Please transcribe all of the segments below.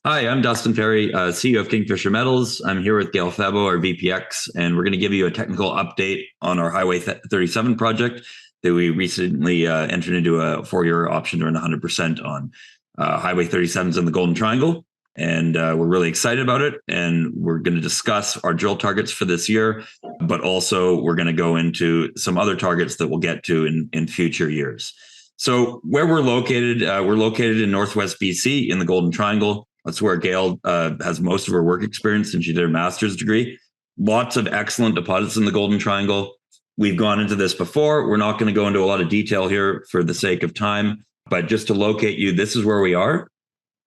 Hi, I'm Dustin Perry, CEO of Kingfisher Metals. I'm here with Gayle Febbo, our VPX, and we're going to give you a technical update on our Highway 37 project that we recently entered into a 4-year option to earn 100% on. Highway 37 is in the Golden Triangle, and we're really excited about it. And we're going to discuss our drill targets for this year, but also we're going to go into some other targets that we'll get to in future years. So where we're located in Northwest BC in the Golden Triangle. That's where Gayle has most of her work experience, and she did her master's degree. Lots of excellent deposits in the Golden Triangle. We've gone into this before. We're not going to go into a lot of detail here for the sake of time, but just to locate you, this is where we are.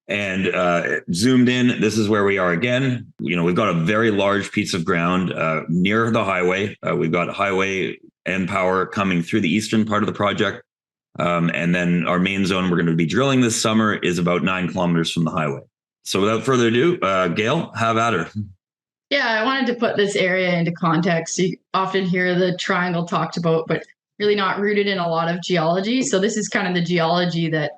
And zoomed in, this is where we are again. You know, we've got a very large piece of ground near the highway. We've got highway and power coming through the eastern part of the project. And then our main zone we're going to be drilling this summer is about 9 kilometers from the highway. So without further ado, Gayle, have at her. Yeah, I wanted to put this area into context. You often hear the triangle talked about, but really not rooted in a lot of geology. So this is kind of the geology that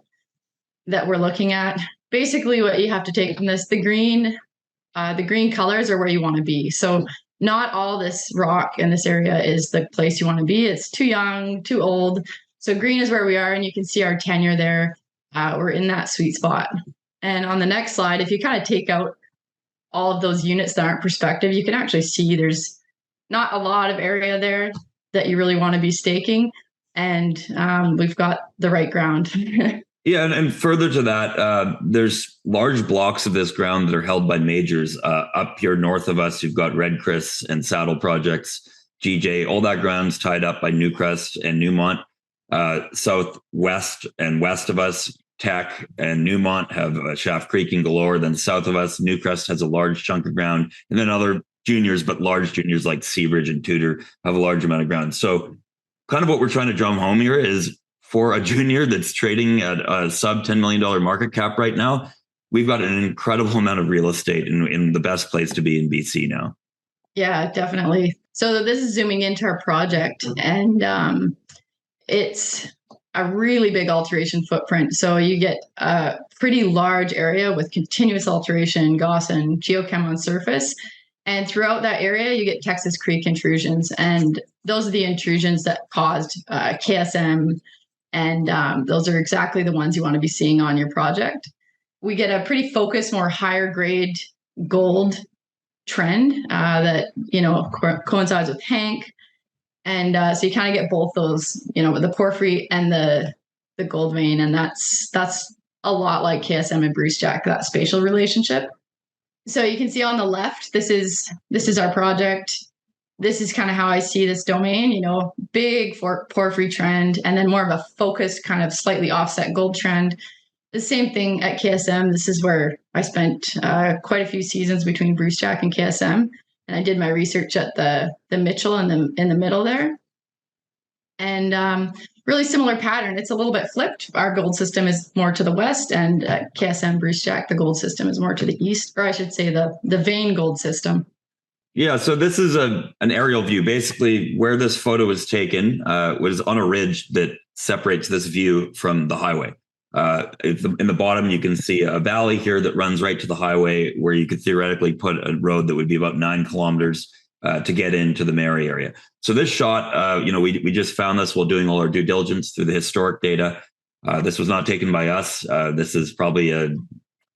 we're looking at. Basically, what you have to take from this, the green colors are where you want to be. So not all this rock in this area is the place you want to be. It's too young, too old. So green is where we are, and you can see our tenure there. We're in that sweet spot. And on the next slide, if you kind of take out all of those units that aren't perspective, you can actually see there's not a lot of area there that you really want to be staking. And we've got the right ground. Yeah, and further to that, there's large blocks of this ground that are held by majors. Up here north of us, you've got Red Chris and Saddle projects, GJ, all that ground's tied up by Newcrest and Newmont. Southwest and west of us, Teck and Newmont have Shaft Creek and Galore. Then south of us, Newcrest has a large chunk of ground. And then other juniors, but large juniors like Seabridge and Tudor have a large amount of ground. So kind of what we're trying to drum home here is for a junior that's trading at a sub $10 million market cap right now, we've got an incredible amount of real estate in the best place to be in BC now. Yeah, definitely. So this is zooming into our project, and it's a really big alteration footprint. So you get a pretty large area with continuous alteration, gauss and geochem on surface. And throughout that area, you get Texas Creek intrusions. And those are the intrusions that caused KSM. And those are exactly the ones you want to be seeing on your project. We get a pretty focused, more higher grade gold trend that, coincides with Hank. And so you kind of get both those, the porphyry and the gold vein. And that's a lot like KSM and Brucejack, that spatial relationship. So you can see on the left, this is our project. This is kind of how I see this domain, big porphyry trend, and then more of a focused kind of slightly offset gold trend. The same thing at KSM. This is where I spent quite a few seasons between Brucejack and KSM. And I did my research at the Mitchell in the middle there. And really similar pattern. It's a little bit flipped. Our gold system is more to the west, and KSM Brucejack, the gold system is more to the east, or I should say the vein gold system. Yeah, so this is an aerial view. Basically, where this photo was taken was on a ridge that separates this view from the highway. In the bottom, you can see a valley here that runs right to the highway, where you could theoretically put a road that would be about 9 kilometers to get into the Mary area. So this shot, we just found this while doing all our due diligence through the historic data. This was not taken by us. This is probably a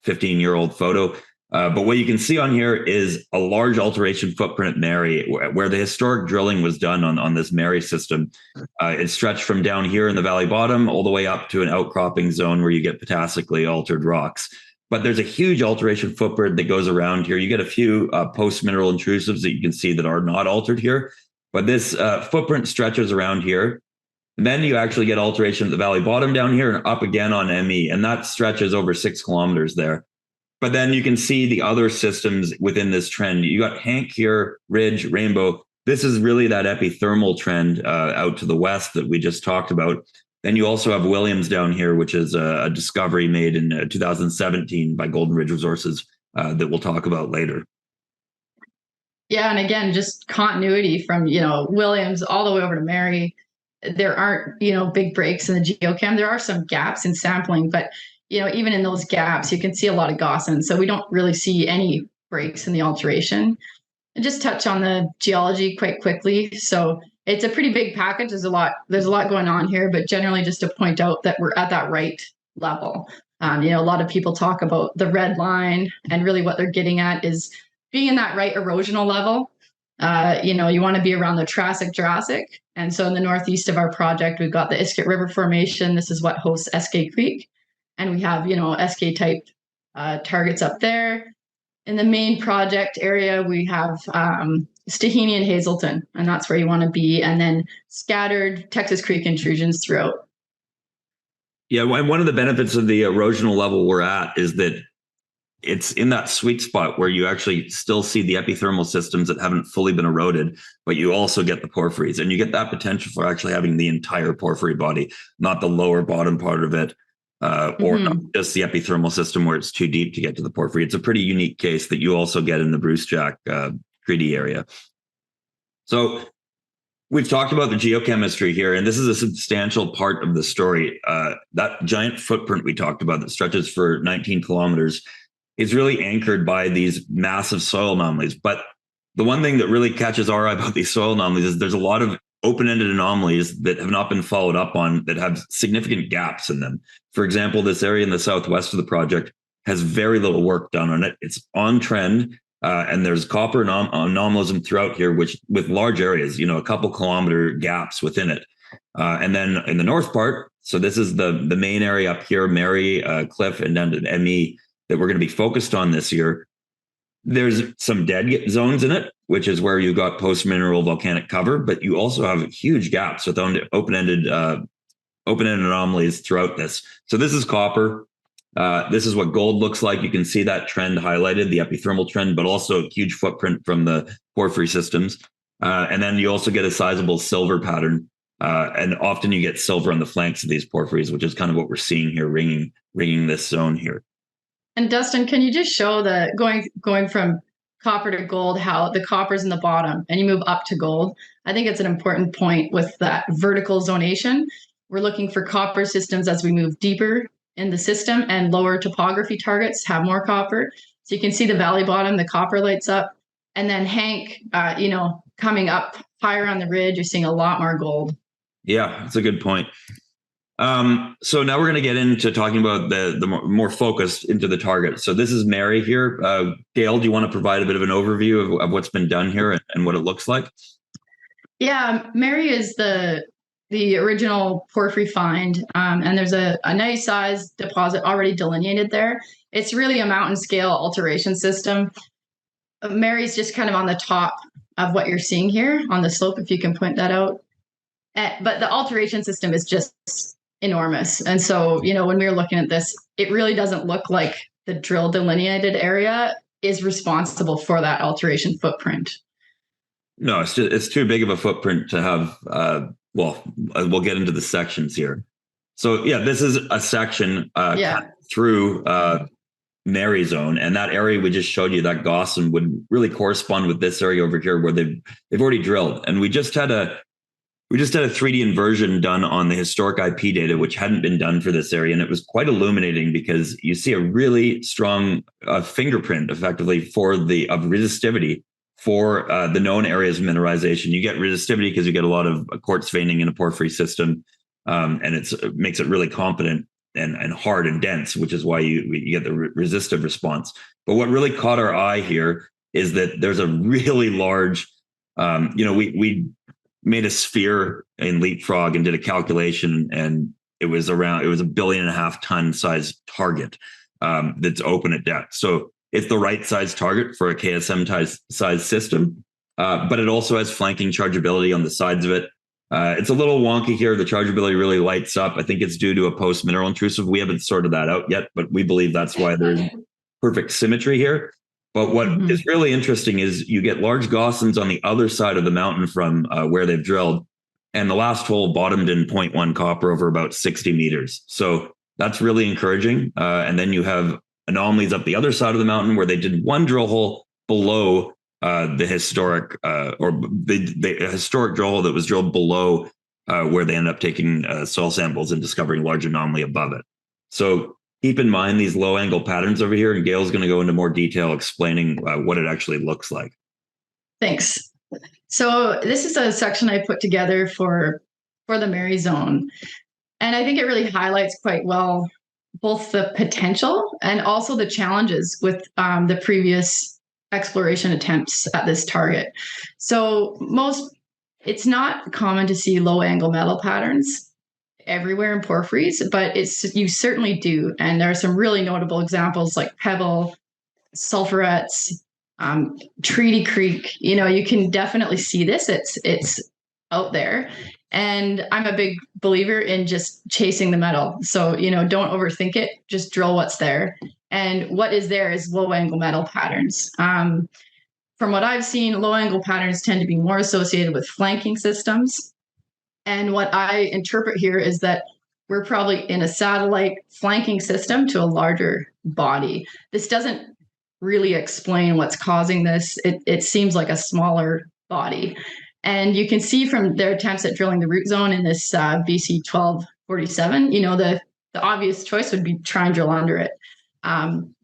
15-year-old photo. But what you can see on here is a large alteration footprint at Mary, where the historic drilling was done on this Mary system. It stretched from down here in the valley bottom all the way up to an outcropping zone where you get potassically altered rocks. But there's a huge alteration footprint that goes around here. You get a few post-mineral intrusives that you can see that are not altered here. But this footprint stretches around here. And then you actually get alteration at the valley bottom down here and up again on Emmy. And that stretches over 6 kilometers there. But then you can see the other systems within this trend. You got Hank here, Ridge, Rainbow. This is really that epithermal trend out to the west that we just talked about. Then you also have Williams down here, which is a discovery made in 2017 by Golden Ridge Resources that we'll talk about later. Yeah, and again, just continuity from Williams all the way over to Mary. There aren't big breaks in the geochem. There are some gaps in sampling, but even in those gaps, you can see a lot of gossan. So we don't really see any breaks in the alteration. And just touch on the geology quite quickly. So it's a pretty big package. There's a lot going on here, but generally just to point out that we're at that right level. A lot of people talk about the red line, and really what they're getting at is being in that right erosional level. You want to be around the Triassic, Jurassic. And so in the northeast of our project, we've got the Iskut River Formation. This is what hosts SK Creek. And we have, SK type targets up there. In the main project area, we have Stahini and Hazelton, and that's where you want to be. And then scattered Texas Creek intrusions throughout. Yeah, one of the benefits of the erosional level we're at is that it's in that sweet spot where you actually still see the epithermal systems that haven't fully been eroded, but you also get the porphyries, and you get that potential for actually having the entire porphyry body, not the lower bottom part of it. Or not just the epithermal system where it's too deep to get to the porphyry. It's a pretty unique case that you also get in the Bruce Jack treaty area. So we've talked about the geochemistry here, and this is a substantial part of the story. That giant footprint we talked about that stretches for 19 kilometers is really anchored by these massive soil anomalies. But the one thing that really catches our eye about these soil anomalies is there's a lot of open-ended anomalies that have not been followed up on that have significant gaps in them. For example, this area in the southwest of the project has very little work done on it. It's on trend, and there's copper anomalism throughout here, which with large areas, a couple kilometer gaps within it. And then in the north part, so this is the main area up here, Mary, Cliff, and then Emmy that we're going to be focused on this year. There's some dead zones in it, which is where you've got post-mineral volcanic cover, but you also have huge gaps with open-ended anomalies throughout this. So this is copper. This is what gold looks like. You can see that trend highlighted, the epithermal trend, but also a huge footprint from the porphyry systems. And then you also get a sizable silver pattern. And often you get silver on the flanks of these porphyries, which is kind of what we're seeing here, ringing this zone here. And Dustin, can you just show the going from copper to gold, how the copper's in the bottom and you move up to gold? I think it's an important point with that vertical zonation. We're looking for copper systems as we move deeper in the system, and lower topography targets have more copper. So you can see the valley bottom, the copper lights up. And then Hank, coming up higher on the ridge, you're seeing a lot more gold. Yeah, that's a good point. So now we're going to get into talking about the more focused into the target. So this is Mary here. Gayle, do you want to provide a bit of an overview of what's been done here and what it looks like? Yeah, Mary is the original porphyry find, and there's a nice size deposit already delineated there. It's really a mountain scale alteration system. Mary's just kind of on the top of what you're seeing here on the slope, if you can point that out. But the alteration system is just enormous. And so, when we were looking at this, it really doesn't look like the drill delineated area is responsible for that alteration footprint. No, it's too big of a footprint to have. We'll get into the sections here. So yeah, this is a section through Mary zone, and that area we just showed you, that gossan, would really correspond with this area over here where they've already drilled. And we just had a 3D inversion done on the historic IP data, which hadn't been done for this area. And it was quite illuminating because you see a really strong fingerprint effectively of resistivity for the known areas of mineralization. You get resistivity because you get a lot of quartz veining in a porphyry system. And it makes it really competent and hard and dense, which is why you get the resistive response. But what really caught our eye here is that there's a really large, we made a sphere in Leapfrog and did a calculation, and it was a 1.5 billion ton size target that's open at depth. So it's the right size target for a KSM size system, but it also has flanking chargeability on the sides of it. It's a little wonky here. The chargeability really lights up. I think it's due to a post-mineral intrusive. We haven't sorted that out yet, but we believe that's why there's perfect symmetry here. But what is really interesting is you get large gossans on the other side of the mountain from where they've drilled. And the last hole bottomed in 0.1 copper over about 60 meters. So that's really encouraging. And then you have anomalies up the other side of the mountain where they did one drill hole below the historic the historic drill hole that was drilled below where they ended up taking soil samples and discovering large anomaly above it. So keep in mind these low angle patterns over here, and Gayle's going to go into more detail explaining what it actually looks like. Thanks. So this is a section I put together for the Mary Zone. And I think it really highlights quite well both the potential and also the challenges with the previous exploration attempts at this target. So it's not common to see low angle metal patterns everywhere in porphyries, but you certainly do. And there are some really notable examples like Pebble, sulfurettes, Treaty Creek. You can definitely see this. It's out there. And I'm a big believer in just chasing the metal. So, don't overthink it. Just drill what's there. And what is there is low angle metal patterns. From what I've seen, low angle patterns tend to be more associated with flanking systems. And what I interpret here is that we're probably in a satellite flanking system to a larger body. This doesn't really explain what's causing this. It seems like a smaller body. And you can see from their attempts at drilling the root zone in this BC 1247, the obvious choice would be try and drill under it.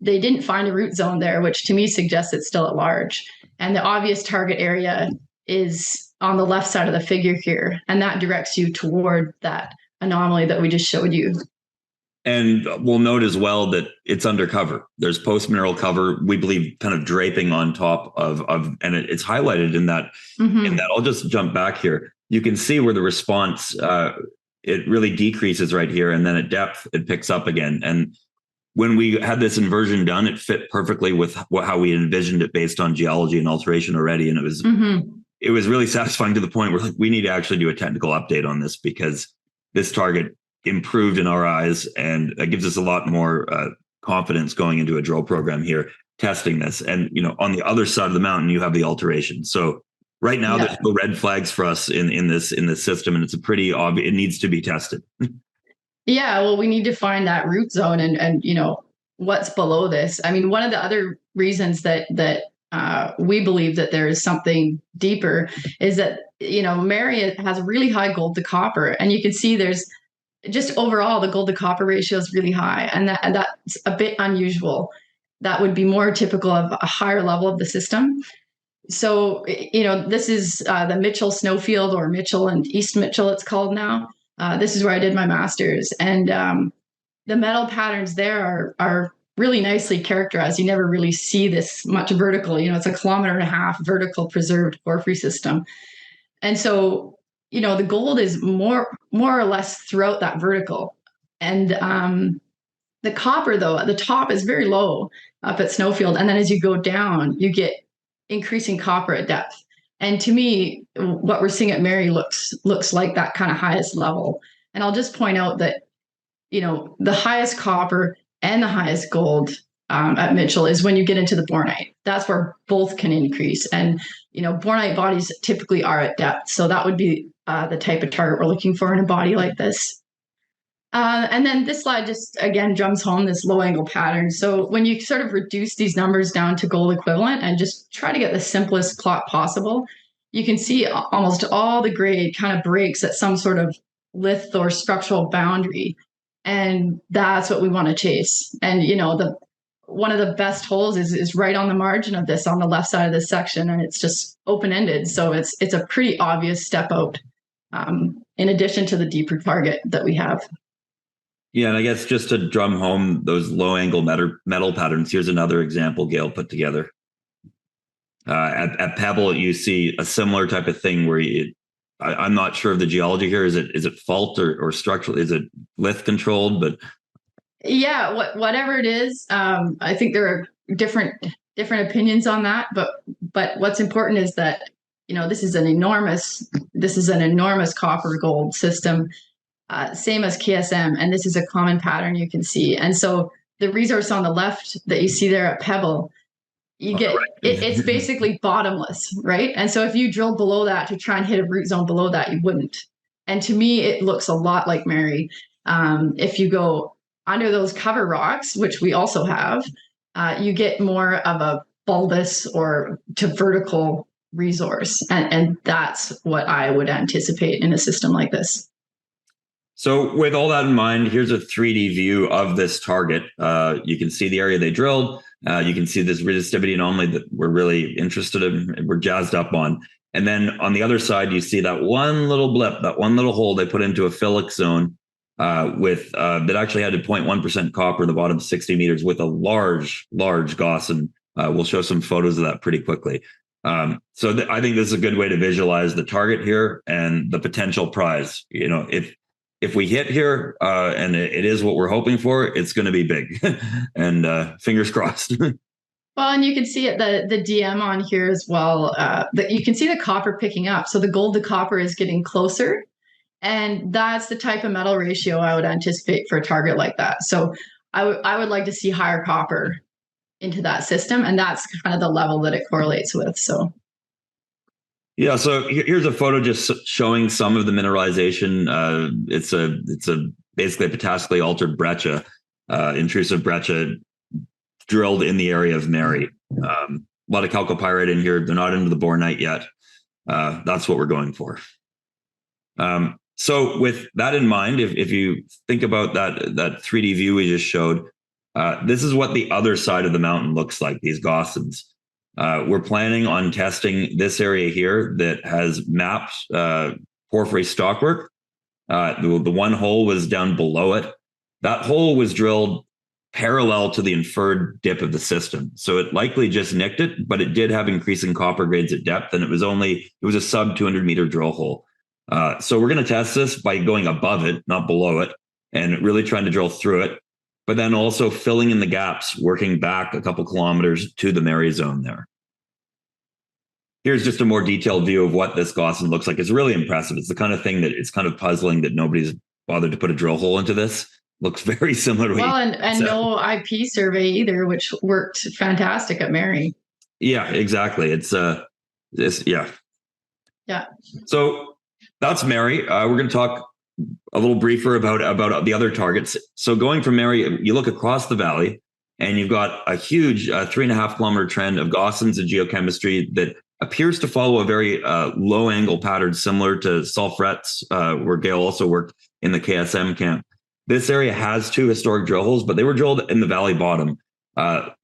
They didn't find a root zone there, which to me suggests it's still at large. And the obvious target area is on the left side of the figure here, and that directs you toward that anomaly that we just showed you. And we'll note as well that it's undercover. There's post-mineral cover, we believe, kind of draping on top of and it's highlighted in that. Mm-hmm. In that, I'll just jump back here. You can see where the response, it really decreases right here, and then at depth, it picks up again. And when we had this inversion done, it fit perfectly with how we envisioned it based on geology and alteration already. And it was it was really satisfying to the point where we need to actually do a technical update on this, because this target improved in our eyes, and it gives us a lot more confidence going into a drill program here, testing this. And, on the other side of the mountain, you have the alteration. So right now, there's no red flags for us in this system, and it's a pretty obvious, it needs to be tested. Yeah, well, we need to find that root zone and what's below this. I mean, one of the other reasons that we believe that there is something deeper is that, Mary has a really high gold to copper, and you can see there's just overall the gold to copper ratio is really high, and that's a bit unusual. That would be more typical of a higher level of the system. So, this is the Mitchell Snowfield, or Mitchell and East Mitchell, it's called now. This is where I did my master's, and the metal patterns there are really nicely characterized. You never really see this much vertical. It's a 1.5 kilometer vertical preserved porphyry system. And so, the gold is more or less throughout that vertical. And the copper, though, at the top is very low up at Snowfield. And then as you go down, you get increasing copper at depth. And to me, what we're seeing at Mary looks like that kind of highest level. And I'll just point out that, the highest copper and the highest gold at Mitchell is when you get into the bornite. That's where both can increase. And, bornite bodies typically are at depth. So that would be the type of target we're looking for in a body like this. And then this slide just, again, drums home this low angle pattern. So when you sort of reduce these numbers down to gold equivalent and just try to get the simplest plot possible, you can see almost all the grade kind of breaks at some sort of lith or structural boundary. And that's what we want to chase. And, one of the best holes is right on the margin of this, on the left side of this section, and it's just open-ended. So it's a pretty obvious step out, in addition to the deeper target that we have. Yeah, and I guess just to drum home those low angle metal patterns, here's another example Gayle put together. At Pebble, you see a similar type of thing where I'm not sure of the geology here. Is it fault or structural? Is it lith controlled? But yeah, whatever it is, I think there are different opinions on that. But what's important is that this is an enormous copper gold system. Same as KSM, and this is a common pattern you can see. And so the resource on the left that you see there at Pebble, you get it's basically bottomless, right? And so if you drill below that to try and hit a root zone below that, you wouldn't. And to me, it looks a lot like Mary. If you go under those cover rocks, which we also have, you get more of a bulbous or to vertical resource, and that's what I would anticipate in a system like this. So with all that in mind, here's a 3D view of this target. You can see the area they drilled. You can see this resistivity anomaly that we're really interested in, we're jazzed up on. And then on the other side, you see that one little blip, that one little hole they put into a phyllic zone that actually had a 0.1% copper in the bottom 60 meters with a large Gauss. And we'll show some photos of that pretty quickly. So I think this is a good way to visualize the target here and the potential prize. You know, if we hit here and it is what we're hoping for, it's going to be big. And fingers crossed. Well, and you can see it, the DM on here as well. That you can see the copper picking up. So the gold to copper is getting closer. And that's the type of metal ratio I would anticipate for a target like that. So I would like to see higher copper into that system. And that's kind of the level that it correlates with. So. Yeah, so here's a photo just showing some of the mineralization. It's basically a potassically altered breccia, intrusive breccia drilled in the area of Mary. A lot of chalcopyrite in here. They're not into the bornite yet. That's what we're going for. So with that in mind, if you think about that 3D view we just showed, this is what the other side of the mountain looks like, these Gaussons. We're planning on testing this area here that has mapped porphyry stockwork. The one hole was down below it. That hole was drilled parallel to the inferred dip of the system. So it likely just nicked it, but it did have increasing copper grades at depth, and it was a sub 200 meter drill hole. So we're going to test this by going above it, not below it, and really trying to drill through it, but then also filling in the gaps, working back a couple kilometers to the Mary zone there. Here's just a more detailed view of what this Gausson looks like. It's really impressive. It's the kind of thing that it's kind of puzzling that nobody's bothered to put a drill hole into this. Looks very similar to and no IP survey either, which worked fantastic at Mary. Yeah, exactly. It's yeah. So that's Mary. We're going to talk a little briefer about the other targets. So going from Mary, you look across the valley, and you've got a huge 3.5 kilometer trend of Gaussons and geochemistry that appears to follow a very low angle pattern similar to sulfurettes, where Gayle also worked in the KSM camp. This area has 2 historic drill holes, but they were drilled in the valley bottom.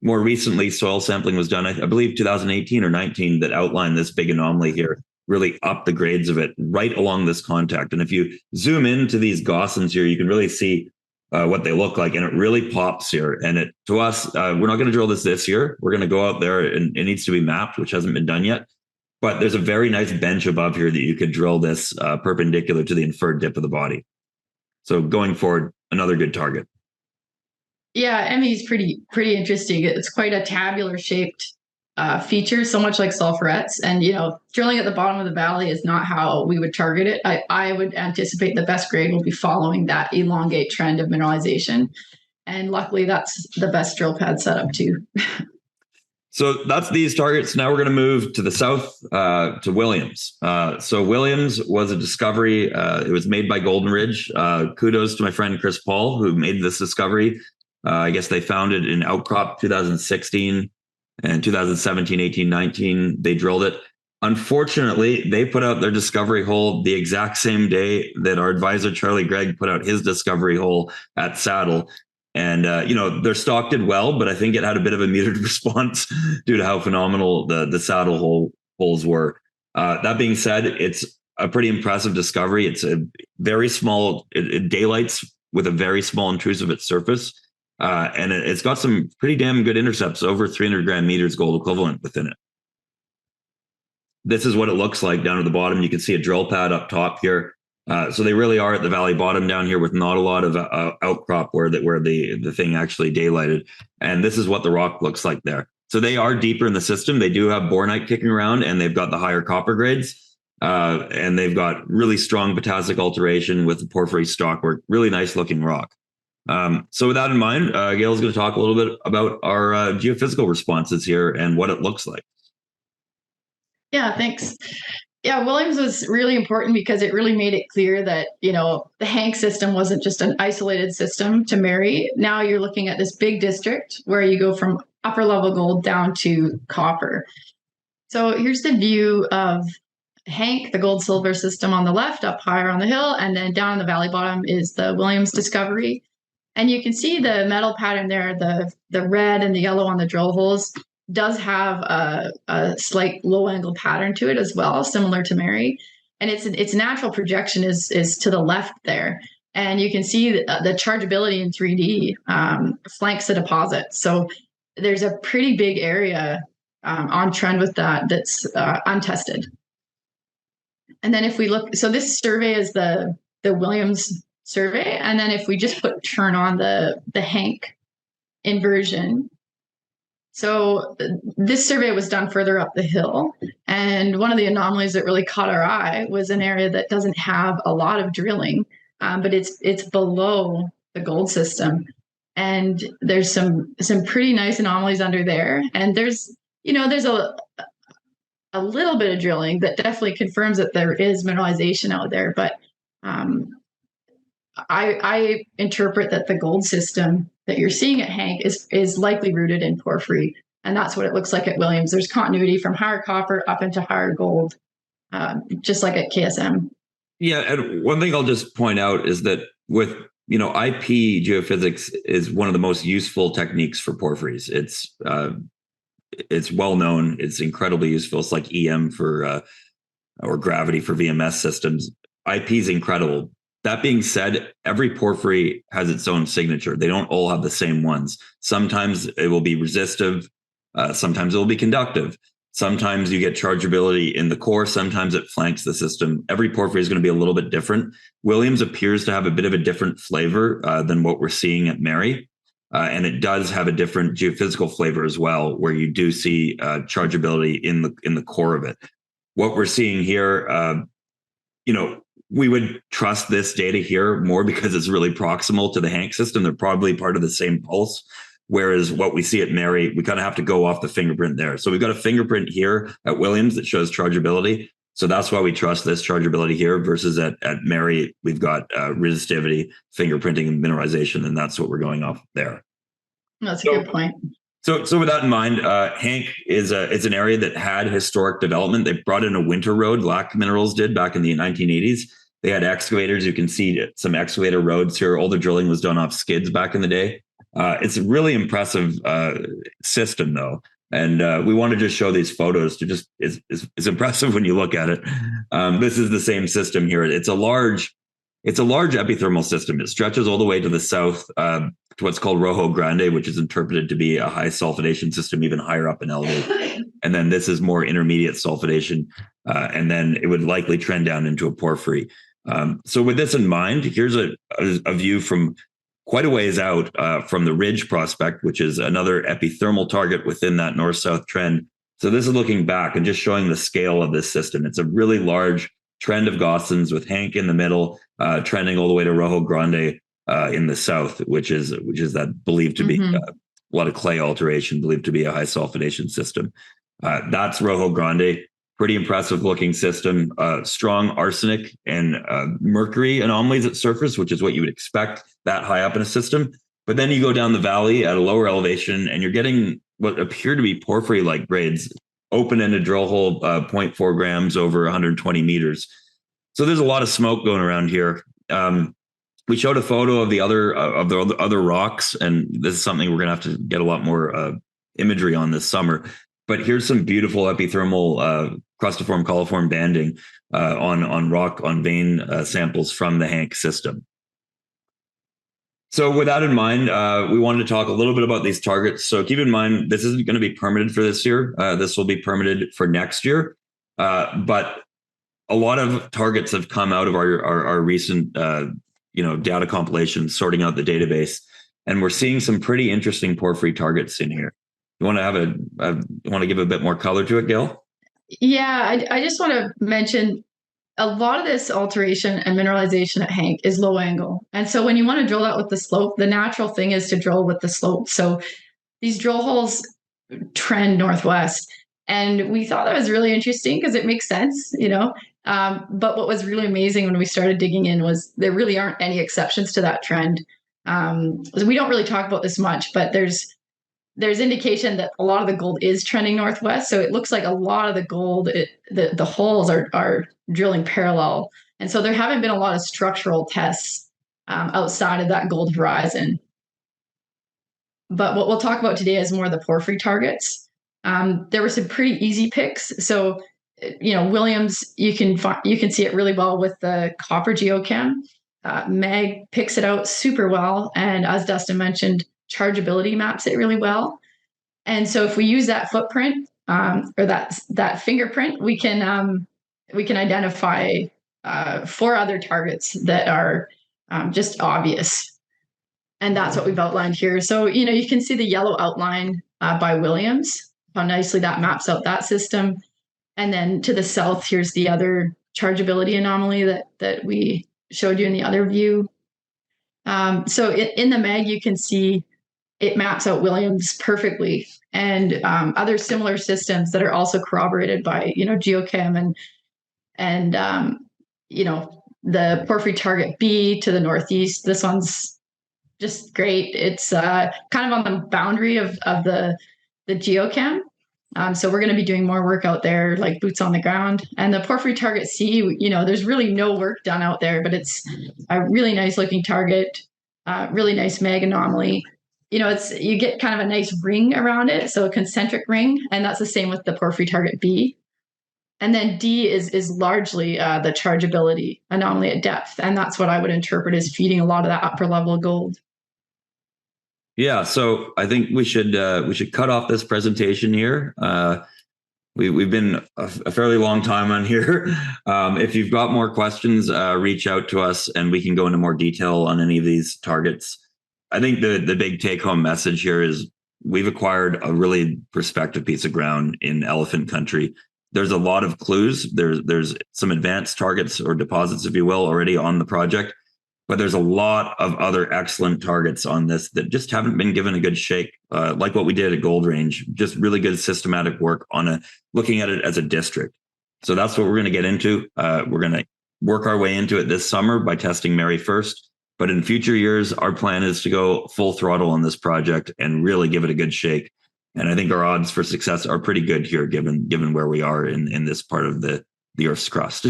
More recently, soil sampling was done, I believe 2018 or 19, that outlined this big anomaly here, really up the grades of it right along this contact. And if you zoom into these Gaussons here, you can really see what they look like, and it really pops here. And to us, we're not going to drill this year. We're going to go out there, and it needs to be mapped, which hasn't been done yet. But there's a very nice bench above here that you could drill this perpendicular to the inferred dip of the body. So going forward, another good target. Yeah, Emmy's pretty interesting. It's quite a tabular shaped feature, so much like sulfurettes. And, drilling at the bottom of the valley is not how we would target it. I would anticipate the best grade will be following that elongate trend of mineralization. And luckily, that's the best drill pad setup too. So that's these targets. Now we're going to move to the south to Williams. So Williams was a discovery. It was made by Golden Ridge. Kudos to my friend Chris Paul, who made this discovery. I guess they found it in outcrop 2016 and 2017, 18, 19. They drilled it. Unfortunately, they put out their discovery hole the exact same day that our advisor, Charlie Gregg, put out his discovery hole at Saddle. And, their stock did well, but I think it had a bit of a muted response due to how phenomenal the Saddle holes were. That being said, it's a pretty impressive discovery. It's a very small, it daylights with a very small intrusive at surface. And it's got some pretty damn good intercepts, over 300 gram meters gold equivalent within it. This is what it looks like down at the bottom. You can see a drill pad up top here. So they really are at the valley bottom down here with not a lot of outcrop where the thing actually daylighted. And this is what the rock looks like there. So they are deeper in the system. They do have bornite kicking around, and they've got the higher copper grades. And they've got really strong potassic alteration with the porphyry stockwork. Really nice looking rock. So with that in mind, Gayle's going to talk a little bit about our geophysical responses here and what it looks like. Yeah, thanks. Yeah, Williams was really important because it really made it clear that, the Hank system wasn't just an isolated system to Mary. Now you're looking at this big district where you go from upper level gold down to copper. So here's the view of Hank, the gold silver system on the left, up higher on the hill, and then down in the valley bottom is the Williams discovery. And you can see the metal pattern there, the red and the yellow on the drill holes does have a slight low angle pattern to it as well, similar to Mary. And its natural projection is to the left there. And you can see the chargeability in 3D flanks the deposit. So there's a pretty big area on trend with that's untested. And then if we look, so this survey is the Williams survey. And then if we just turn on the Hank inversion. So this survey was done further up the hill. And one of the anomalies that really caught our eye was an area that doesn't have a lot of drilling, but it's below the gold system. And there's some pretty nice anomalies under there. And there's a little bit of drilling that definitely confirms that there is mineralization out there. But I interpret that the gold system that you're seeing at Hank is likely rooted in porphyry. And that's what it looks like at Williams. There's continuity from higher copper up into higher gold, just like at KSM. Yeah, and one thing I'll just point out is that with IP geophysics is one of the most useful techniques for porphyries. It's well known. It's incredibly useful. It's like EM for or gravity for VMS systems. IP is incredible. That being said, every porphyry has its own signature. They don't all have the same ones. Sometimes it will be resistive. Sometimes it will be conductive. Sometimes you get chargeability in the core. Sometimes it flanks the system. Every porphyry is going to be a little bit different. Williams appears to have a bit of a different flavor than what we're seeing at Mary. And it does have a different geophysical flavor as well, where you do see chargeability in the core of it. What we're seeing here, we would trust this data here more because it's really proximal to the Hank system. They're probably part of the same pulse. Whereas what we see at Mary, we kind of have to go off the fingerprint there. So we've got a fingerprint here at Williams that shows chargeability. So that's why we trust this chargeability here versus at Mary, we've got resistivity, fingerprinting, and mineralization, and that's what we're going off there. That's a good point. So with that in mind, Hank it's an area that had historic development. They brought in a winter road, Lac Minerals did back in the 1980s. They had excavators. You can see some excavator roads here. All the drilling was done off skids back in the day. It's a really impressive system, though. And we want to just show these photos to just, it's impressive when you look at it. This is the same system here. It's a large epithermal system. It stretches all the way to the south to what's called Rojo Grande, which is interpreted to be a high sulfidation system, even higher up in elevation. And then this is more intermediate sulfidation. And then it would likely trend down into a porphyry. So with this in mind, here's a view from quite a ways out from the Ridge prospect, which is another epithermal target within that north-south trend. So this is looking back and just showing the scale of this system. It's a really large trend of Gossans with Hank in the middle, trending all the way to Rojo Grande in the south, which is that believed to be a lot of clay alteration, believed to be a high sulfidation system. That's Rojo Grande. Pretty impressive looking system, strong arsenic and mercury anomalies at surface, which is what you would expect that high up in a system. But then you go down the valley at a lower elevation and you're getting what appear to be porphyry-like grades, open-ended drill hole, 0.4 grams over 120 meters. So there's a lot of smoke going around here. We showed a photo of the other rocks, and this is something we're going to have to get a lot more imagery on this summer. But here's some beautiful epithermal crustiform coliform banding on rock on vein samples from the Hank system. So with that in mind, we wanted to talk a little bit about these targets. So keep in mind, this isn't going to be permitted for this year. This will be permitted for next year. But a lot of targets have come out of our recent data compilation, sorting out the database, and we're seeing some pretty interesting porphyry targets in here. You want to give a bit more color to it, Gayle? Yeah, I just want to mention a lot of this alteration and mineralization at Hank is low angle. And so when you want to drill that with the slope, the natural thing is to drill with the slope. So these drill holes trend northwest. And we thought that was really interesting because it makes sense, but what was really amazing when we started digging in was there really aren't any exceptions to that trend. We don't really talk about this much, but there's there's indication that a lot of the gold is trending northwest. So it looks like a lot of the gold, the holes are drilling parallel. And so there haven't been a lot of structural tests outside of that gold horizon. But what we'll talk about today is more the porphyry targets. There were some pretty easy picks. So, Williams, you can see it really well with the copper geochem. Mag picks it out super well. And as Dustin mentioned, chargeability maps it really well. And so if we use that footprint or that fingerprint, we can identify 4 other targets that are just obvious. And that's what we've outlined here. So, you can see the yellow outline by Williams, how nicely that maps out that system. And then to the south, here's the other chargeability anomaly that we showed you in the other view. So in the mag, you can see it maps out Williams perfectly, and other similar systems that are also corroborated by, geochem and the porphyry target B to the northeast. This one's just great. It's kind of on the boundary of the geochem. So we're going to be doing more work out there, like boots on the ground. And the porphyry target C, there's really no work done out there, but it's a really nice looking target, really nice mag anomaly. You get kind of a nice ring around it, so a concentric ring, and that's the same with the porphyry target B. And then D is largely the chargeability anomaly at depth, and that's what I would interpret as feeding a lot of that upper level gold. Yeah, so I think we should cut off this presentation here. We've been a fairly long time on here. If you've got more questions, reach out to us and we can go into more detail on any of these targets. I think the big take home message here is we've acquired a really prospective piece of ground in elephant country. There's a lot of clues. There's some advanced targets or deposits, if you will, already on the project. But there's a lot of other excellent targets on this that just haven't been given a good shake, like what we did at Gold Range. Just really good systematic work on looking at it as a district. So that's what we're going to get into. We're going to work our way into it this summer by testing Mary first. But in future years, our plan is to go full throttle on this project and really give it a good shake. And I think our odds for success are pretty good here, given where we are in this part of the Earth's crust.